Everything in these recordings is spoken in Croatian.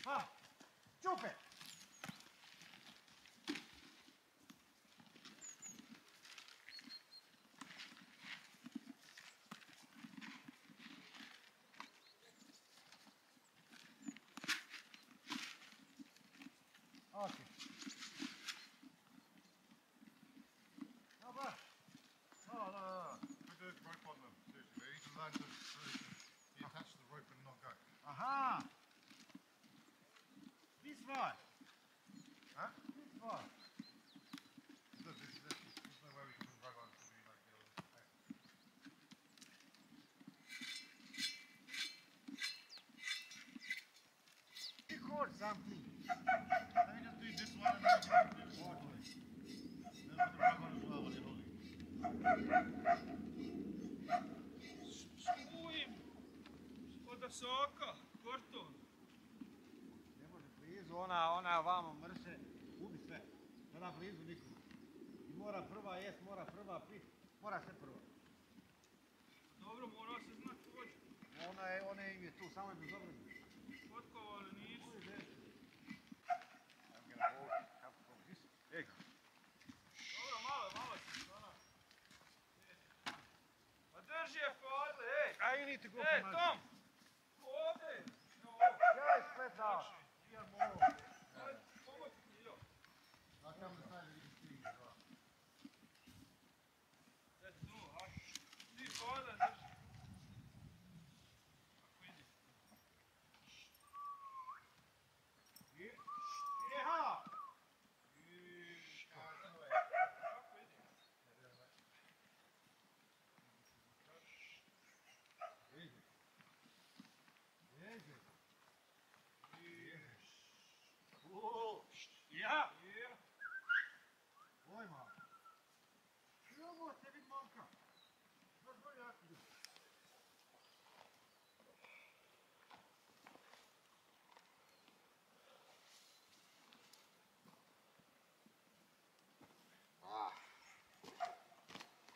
Ha, čupe! Okay. No. Put the rope on them. Seriously, they need to learn to be attached to the rope and not go. Aha! This way. Huh? This way. There's no way we can drag on until we like get on the pace. Record something. Let me just do this one and then we can do this one. Then put the rug on as well when you're holding. Skujim. Od soka, korton. Ne može blizu, ona vamo mrše, ubi sve. Ona blizu nikom. I mora prva jest, mora prva pit, mora sve prvo. Dobro, mora se znat vođi. Ona im je tu, samo je bezobrazno. Potkovali nisu. Dobro, malo si, ona. Pa drži je fadle, ej! I need to go Ej, for my... Tom! Ovdje! Ja je sve dao. Ja mogu. Pomoći ti, jo. I'll come to side of these trees as well. Sad tu, aj. Ti fadle drži. Jeha! Ja! Ojma. Ovo se vidi momka. Znaš bolje jako ljudi.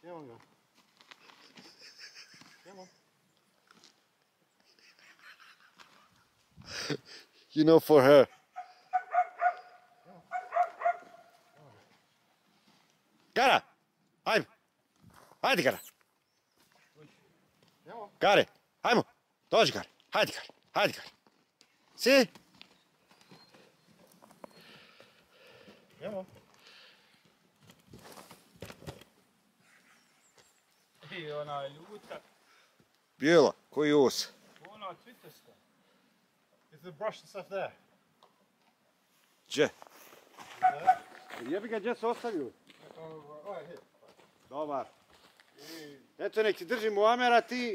Evo ga. Evo. You know, for her. Gara! Ajmo! Hajde, Gara! Evo. Gare! Ajmo! Dođi, Gare! Hajde, Gare! Hajde, Gare! Si? Evo. I ona je ljuta. Bijela, koji os. Ona cvitesta. Is the brush and stuff there? Gdje? Jebi ga, gdje se ostavio? Alright, here. Dobar. Eto, nek ti držim u amera, ti...